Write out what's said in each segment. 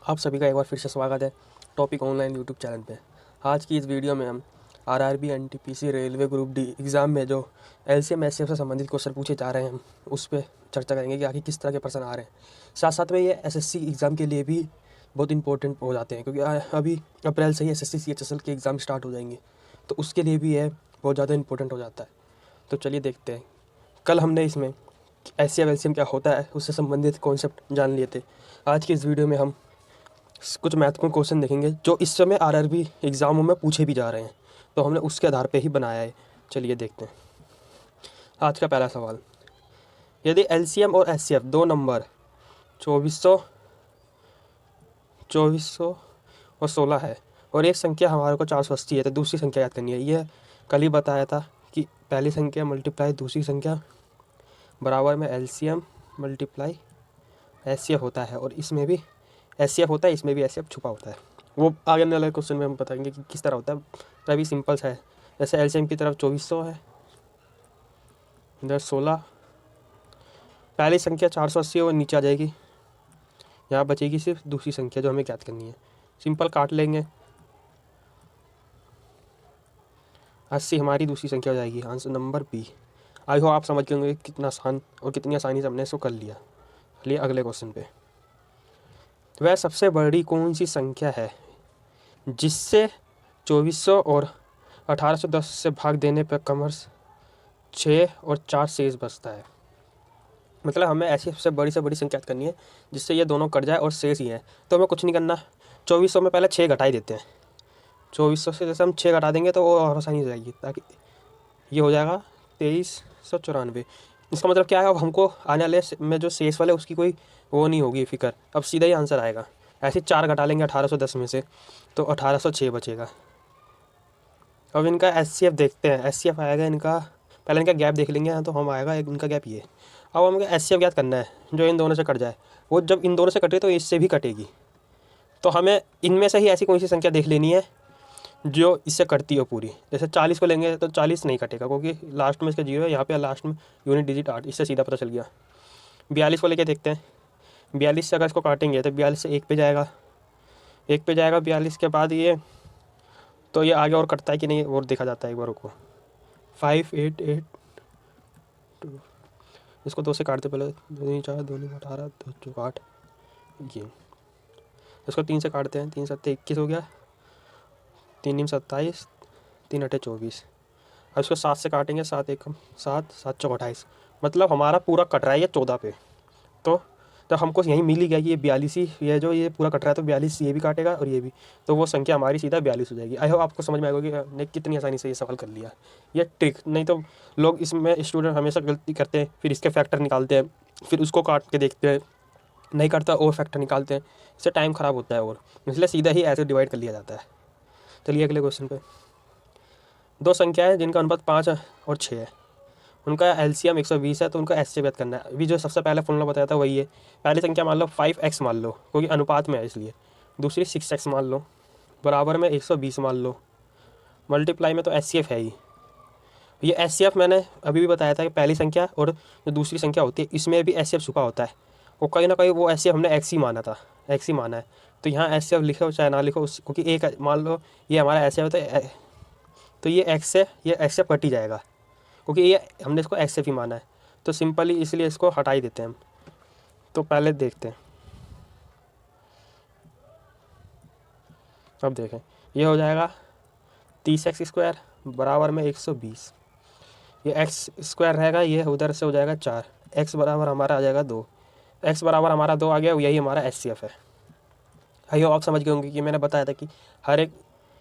आप सभी का एक बार फिर से स्वागत है टॉपिक ऑनलाइन यूट्यूब चैनल पे। आज की इस वीडियो में हम RRB NTPC railway group D exam में जो एलसीएम एचसीएफ से संबंधित क्वेश्चन पूछे जा रहे हैं हम उस पर चर्चा करेंगे कि आखिर किस तरह के प्रश्न आ रहे हैं। साथ साथ में ये एसएससी एग्ज़ाम के लिए भी बहुत इंपॉर्टेंट हो जाते हैं, क्योंकि अभी अप्रैल से ही एसएससी सीएचएसएल के एग्ज़ाम स्टार्ट हो जाएंगे, तो उसके लिए भी यह बहुत ज़्यादा इंपॉर्टेंट हो जाता है। तो चलिए देखते हैं। कल हमने इसमें एचसीएफ एलसीएम क्या होता है उससे संबंधित कॉन्सेप्ट जान लिए थे। आज की इस वीडियो में हम कुछ महत्वपूर्ण क्वेश्चन देखेंगे जो इस समय आरआरबी एग्ज़ामों में पूछे भी जा रहे हैं, तो हमने उसके आधार पे ही बनाया है। चलिए देखते हैं। आज का पहला सवाल, यदि एलसीएम और एचसीएफ दो नंबर 2400 और 16 है और एक संख्या हमारे को 480 है, तो दूसरी संख्या याद करनी है। यह कल ही बताया था कि पहली संख्या मल्टीप्लाई दूसरी संख्या बराबर में एलसीएम मल्टीप्लाई एचसीएफ होता है, और इसमें भी एचसीएफ होता है, इसमें भी एचसीएफ छुपा होता है। वो आगे वाले क्वेश्चन में हम बताएंगे कि किस तरह होता है। तो अभी सिंपल सा है, जैसे एलसीएम की तरफ 2400 है, इधर 16, पहली संख्या 480 है वो नीचे आ जाएगी, यहाँ बचेगी सिर्फ दूसरी संख्या जो हमें ज्ञात करनी है। सिंपल काट लेंगे, 80 हमारी दूसरी संख्या हो जाएगी। Answer number B. आई हो आप समझ गए होंगे कितना आसान और कितनी आसानी से हमने इसको कर लिया। चलिए अगले क्वेश्चन पे। वह सबसे बड़ी कौन सी संख्या है जिससे 2400 और 1810 से भाग देने पर क्रमश 6 और 4 शेष बचता है। मतलब हमें ऐसी सबसे बड़ी से बड़ी संख्या करनी है जिससे ये दोनों कट जाए और शेष ही है। तो हमें कुछ नहीं करना, 2400 में पहले 6 घटा ही देते हैं। 2400 से जैसे हम 6 घटा देंगे तो वो और आसानी हो जाएगी, ताकि ये हो जाएगा 2394। इसका मतलब क्या है, अब हमको आने वाले में जो शेष वाले उसकी कोई वो नहीं होगी फिक्र, अब सीधा ही आंसर आएगा। ऐसे 4 घटा लेंगे 1810 में से तो 1806 बचेगा। अब इनका एचसीएफ देखते हैं। एचसीएफ आएगा इनका, पहले इनका गैप देख लेंगे, तो हम आएगा इनका गैप ये। अब हमें एचसीएफ ज्ञात करना है जो इन दोनों से कट जाए। वो जब इन दोनों से कटे तो इससे भी कटेगी, तो हमें इनमें से ही ऐसी कोई सी संख्या देख लेनी है जो इससे कटती हो पूरी। जैसे 40 को लेंगे तो 40 नहीं कटेगा, क्योंकि लास्ट में इसका 0 है, यहाँ पे लास्ट में यूनिट डिजिट 8, इससे सीधा पता चल गया। 42 को लेके देखते हैं। 42 से अगर इसको काटेंगे तो 42 से 1 पे जाएगा, 1 पे जाएगा 42 के बाद ये, तो ये आगे और कटता है कि नहीं और देखा जाता है एक बार को। 588 2, इसको 2 से काटते पहले, 2 नहीं 4, 2 नहीं 18, 2 चौक 8, ये इसको 3 से काटते हैं, 3 7 21 हो गया, 3 9 27, 3 8 24। अब इसको 7 से काटेंगे, 7 1 7, 7 चौक 28। मतलब हमारा पूरा कट रहा है ये 14 पे। तो जब हमको यहीं मिल ही गया कि ये 42 ही, ये जो ये पूरा कट रहा है, तो 42 ये भी काटेगा और ये भी, तो वो संख्या हमारी सीधा 42 हो जाएगी। आई होप आपको समझ में आएगा कि हमने कितनी आसानी से ये सवाल कर लिया। ये ट्रिक, नहीं तो लोग इसमें स्टूडेंट हमेशा गलती करते हैं, फिर इसके फैक्टर निकालते हैं, फिर उसको काट के देखते हैं, नहीं करता और फैक्टर निकालते हैं, इससे टाइम ख़राब होता है, और इसलिए सीधा ही ऐसे डिवाइड कर लिया जाता है। चलिए अगले क्वेश्चन पे। दो संख्याएं जिनका अनुपात 5 और 6 है, उनका एलसीएम 120 है, तो उनका एचसीएफ ज्ञात करना है। अभी जो सबसे पहले फॉर्मूला बताया था वही है। पहली संख्या मान लो 5x मान लो, क्योंकि अनुपात में है इसलिए। दूसरी 6x मान लो, बराबर में 120 मान लो, मल्टीप्लाई में तो एचसीएफ है ही। ये एचसीएफ मैंने अभी भी बताया था कि पहली संख्या और जो दूसरी संख्या होती है इसमें भी एचसीएफ छुपा होता है, और कहीं ना कहीं वो एचसीएफ हमने एक्स ही माना था, एक्स ही माना है। तो यहाँ एचसीएफ लिखो चाहे ना लिखो, क्योंकि एक मान लो ये हमारा एचसीएफ है, तो ये एक्स से ये एचसीएफ कट ही जाएगा, क्योंकि ये हमने इसको एक्सेफ ही माना है, तो सिंपली इसलिए इसको हटा ही देते हैं हम। तो पहले देखते हैं। अब देखें, ये हो जाएगा 30x² बराबर में 120। ये x स्क्वायर रहेगा, ये उधर से हो जाएगा 4, x बराबर हमारा आ जाएगा 2, x बराबर हमारा 2 आ गया, यही हमारा एचसीएफ है। आइए आप समझ गए होंगे कि मैंने बताया था कि हर एक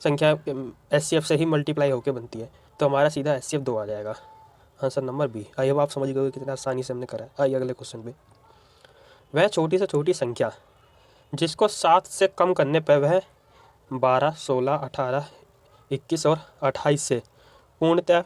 संख्या एचसीएफ से ही मल्टीप्लाई होकर बनती है, तो हमारा सीधा एचसीएफ 2 आ जाएगा। Answer number B. आइए अब आप समझ गए कितना आसानी से हमने करा है। आइए अगले क्वेश्चन पे। वह छोटी से छोटी संख्या जिसको 7 से कम करने पर वह 12, 16, 18, 21 और 28 से पूर्णतः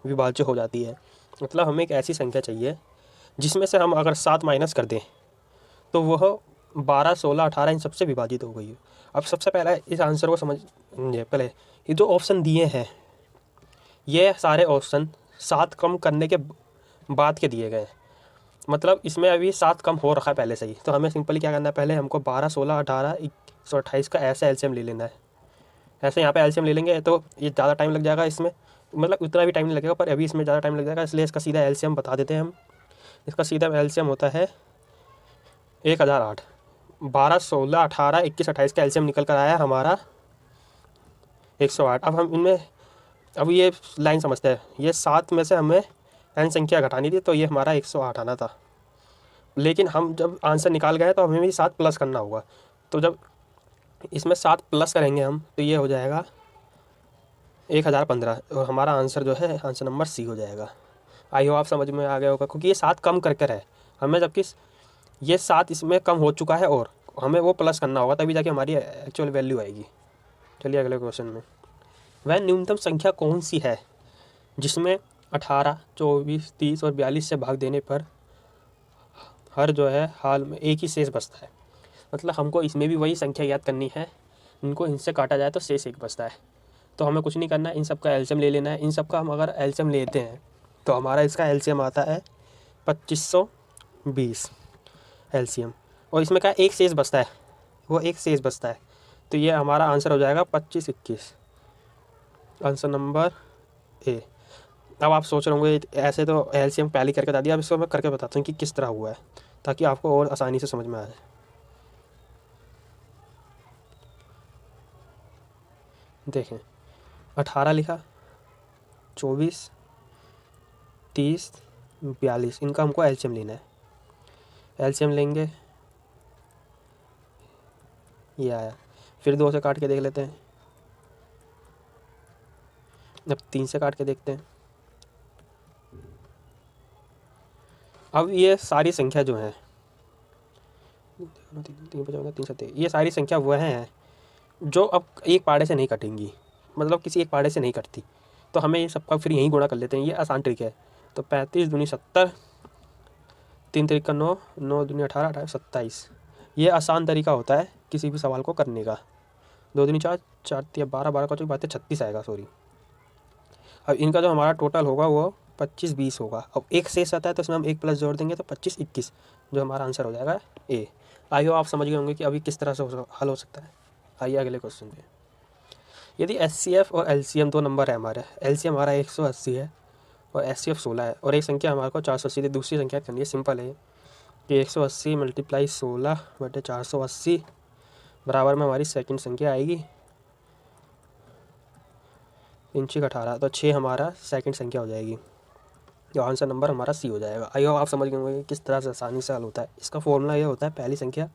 विभाज्य हो जाती है। मतलब हमें एक ऐसी संख्या चाहिए जिसमें से हम अगर 7 माइनस कर दें तो वह 12, 16, 18 इन सबसे विभाजित हो गई है। अब सबसे पहले इस आंसर को समझिए। पहले ये जो ऑप्शन दिए हैं, ये सारे ऑप्शन 7 कम करने के बाद के दिए गए हैं। मतलब इसमें अभी 7 कम हो रखा है पहले से ही। तो हमें सिंपली क्या करना है, पहले हमको 12, 16, 18, 128 का ऐसे एलसीएम ले लेना है। ऐसे यहाँ पे एलसीएम ले लेंगे तो ये ज़्यादा टाइम लग जाएगा इसमें, मतलब उतना भी टाइम नहीं लगेगा, पर अभी इसमें ज़्यादा टाइम लग जाएगा, इसलिए इसका सीधा एलसीएम बता देते हैं हम। इसका सीधा एलसीएम होता है 1008। 12, 16, 18, 21, 28 का एलसीएम निकल कर आया हमारा 108। अब हम इनमें अब ये लाइन समझते हैं, ये 7 में से हमें n संख्या घटानी थी, तो ये हमारा 108 आना था। लेकिन हम जब आंसर निकाल गए तो हमें भी 7 प्लस करना होगा। तो जब इसमें 7 प्लस करेंगे हम तो ये हो जाएगा 1015, और हमारा आंसर जो है आंसर नंबर सी हो जाएगा। आई हो आप समझ में आ गया होगा, क्योंकि ये 7 कम करके है हमें, जबकि ये 7 इसमें कम हो चुका है और हमें वो प्लस करना होगा, तभी जाके हमारी एक्चुअल वैल्यू आएगी। चलिए अगले क्वेश्चन में, वह न्यूनतम संख्या कौन सी है जिसमें 18, 24, 30 और 42 से भाग देने पर हर जो है हाल में एक ही शेष बचता है। मतलब हमको इसमें भी वही संख्या याद करनी है, इनको इनसे काटा जाए तो शेष एक बचता है। तो हमें कुछ नहीं करना है, इन सब का एलसीएम ले लेना है। इन सब का हम अगर एलसीएम लेते हैं तो हमारा इसका एलसीएम आता है 2520 एलसीएम, और इसमें क्या एक शेष बचता है, वो एक शेष बचता है। तो ये हमारा आंसर हो जाएगा 2521, आंसर नंबर ए। अब आप सोच रहे होंगे ऐसे तो एलसीएम पहले करके बता दिया, अब इसको मैं करके बताता हूँ कि किस तरह हुआ है, ताकि आपको और आसानी से समझ में आ जाए। देखें, 18 लिखा, 24, 30, 42, इनका हमको एलसीएम लेना है। एलसीएम लेंगे, ये आया। फिर 2 से काट के देख लेते हैं, अब 3 से काट के देखते हैं। अब ये सारी संख्या जो है 3, ये सारी संख्या वह हैं जो अब एक पाड़े से नहीं कटेंगी, मतलब किसी एक पाड़े से नहीं कटती। तो हमें ये सबका फिर यहीं गुणा कर लेते हैं, ये आसान ट्रिक है। तो 35 दूनी 70, 3 तरीका 9, 9 दूनी 18, 18 27। ये आसान तरीका होता है किसी भी सवाल को करने का। 2 दूनी 4, 4 या 12, 12 का जो बात है 36 आएगा, सॉरी। अब इनका जो हमारा टोटल होगा वो 2520 होगा। अब एक शेष आता है तो इसमें हम एक प्लस जोड़ देंगे तो 2521, जो हमारा आंसर हो जाएगा ए। आइए आप समझ गए होंगे कि अभी किस तरह से हल हो सकता है। आइए अगले क्वेश्चन पे, यदि एचसीएफ और एलसीएम दो नंबर है हमारे, एलसीएम हमारा 180 है और एचसीएफ 16 है, और एक संख्या हमारे को 480 थी, दूसरी संख्या करनी है। सिंपल है कि 180 × 16/480 बराबर में हमारी सेकंड संख्या आएगी 3×18, तो 6 हमारा सेकंड संख्या हो जाएगी, जो आंसर नंबर हमारा सी हो जाएगा। आई होप आप समझ गए होंगे किस तरह से आसानी से हल होता है। इसका फॉर्मूला ये होता है, पहली संख्या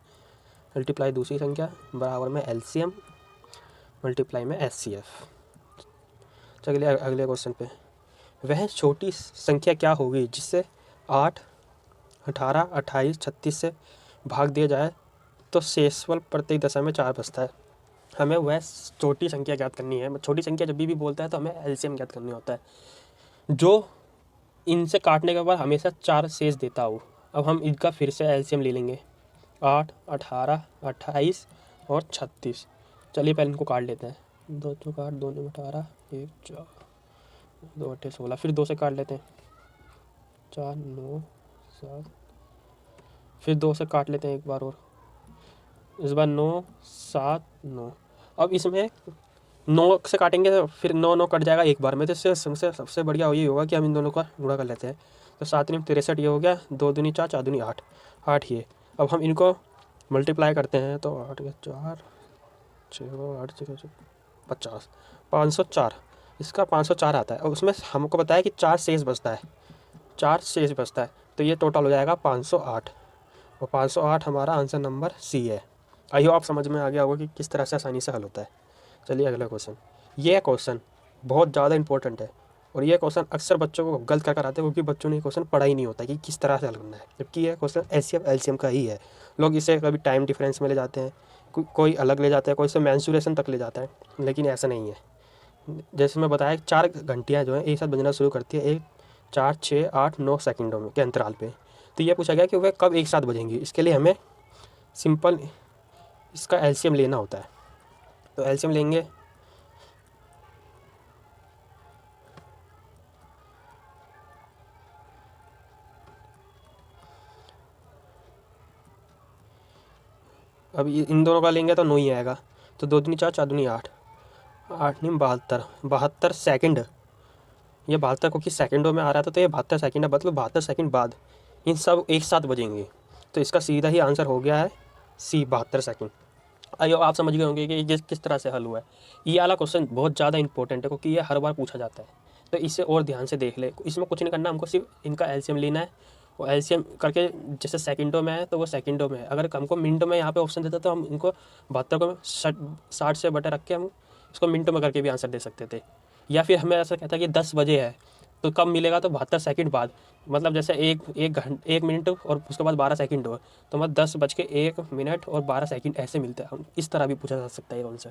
मल्टीप्लाई दूसरी संख्या बराबर में एलसीएम मल्टीप्लाई में एचसीएफ। चलिए अगले क्वेश्चन पे, वह छोटी संख्या क्या होगी जिससे 8, 18, 28, 36 से भाग दिया जाए तो शेषफल प्रत्येक दशा में 4 बचता है। हमें वह छोटी संख्या ज्ञात करनी है। छोटी संख्या जब भी बोलता है तो हमें एलसीएम ज्ञात करनी होता है, जो इनसे काटने के बाद हमेशा 4 शेष देता हो। अब हम इनका फिर से एलसीएम ले लेंगे, 8, 18, 28 और 36। चलिए पहले इनको काट लेते हैं, 2 तो काट, 2 में 18, 1 4, 2 8 16, फिर 2 से काट लेते हैं, 4 9 7, फिर 2 से काट लेते हैं एक बार और, इस बार 9 7 9। अब इसमें 9 से काटेंगे तो फिर 9 9 कट जाएगा एक बार में, तो इससे सबसे बढ़िया ये होगा कि हम इन दोनों का गुणा कर लेते हैं। तो 7 × 63 ये हो गया, 2 दूनी 4, 4 दूनी 8, 8 ये। अब हम इनको मल्टीप्लाई करते हैं तो 8 या 4 6 8 6 50, 504, इसका 504 आता है। और उसमें हमको बताया कि 4 शेष बचता है, 4 शेष बचता है, तो ये टोटल हो जाएगा 508, और 508 हमारा आंसर नंबर सी है। आई होप आप समझ में आ गया होगा कि किस तरह से आसानी से हल होता है। चलिए अगला क्वेश्चन, ये क्वेश्चन बहुत ज़्यादा इंपॉर्टेंट है, और ये क्वेश्चन अक्सर बच्चों को गलत कर आते हैं क्योंकि बच्चों ने ये क्वेश्चन पढ़ा ही नहीं होता कि किस तरह से हल करना है, जबकि ये क्वेश्चन एचसीएफ एलसीएम का ही है। लोग इसे कभी टाइम डिफरेंस में ले जाते हैं, कोई अलग ले जाता है, कोई इसे मैंसुरेशन तक ले जाता है, लेकिन ऐसा नहीं है। जैसे मैं बताया 4 घंटियाँ जो हैं एक साथ बजना शुरू करती है, 1 4 6 8 9 सेकंडों में के अंतराल पे। तो ये पूछा गया कि वह कब एक साथ बजेंगी। इसके लिए हमें सिंपल इसका एलसीएम लेना होता है। तो एलसीएम लेंगे, अब इन दोनों का लेंगे तो 9 ही आएगा। तो 2 दूनी 4, 4 दूनी 8, 8 नहीं 72, 72 सेकंड। ये 72 क्योंकि सेकंडों में आ रहा था तो ये 72 सेकंड है, मतलब 72 सेकंड बाद इन सब एक साथ बजेंगे। तो इसका सीधा ही आंसर हो गया है सी, 72 सेकंड। आइए आप समझ गए होंगे कि ये किस तरह से हल हुआ है। ये वाला क्वेश्चन बहुत ज़्यादा इंपॉर्टेंट है क्योंकि ये हर बार पूछा जाता है, तो इसे और ध्यान से देख ले। इसमें कुछ नहीं करना, हमको सिर्फ इनका एलसीएम लेना है। वो एलसीएम करके जैसे सेकंडों में है तो वो सेकंडों में है, अगर हमको मिनटों में यहाँ पे ऑप्शन देता तो हम इनको 72 को 60 से बटे रख के हम इसको मिनटों में करके भी आंसर दे सकते थे। या फिर हमें ऐसा कहता है कि 10 बजे है तो कब मिलेगा, तो 72 सेकंड बाद, मतलब जैसे एक मिनट और उसके बाद 12 सेकंड हो, तो मतलब 10:01 और 12 सेकंड ऐसे मिलता है। इस तरह भी पूछा जा सकता है उनसे।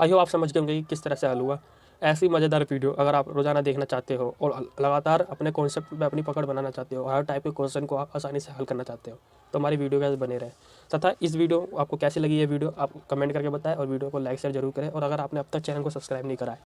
आई होप आप समझ गए होंगे कि किस तरह से हल हुआ। ऐसी मज़ेदार वीडियो अगर आप रोज़ाना देखना चाहते हो और लगातार अपने कॉन्सेप्ट में अपनी पकड़ बनाना चाहते हो, हर टाइप के क्वेश्चन को आप आसानी से हल करना चाहते हो, तो हमारी वीडियो के बने रहे। तथा इस वीडियो आपको कैसी लगी ये वीडियो आप कमेंट करके बताएं और वीडियो को लाइक शेयर जरूर करें। और अगर आपने अब तक चैनल को सब्सक्राइब नहीं करा है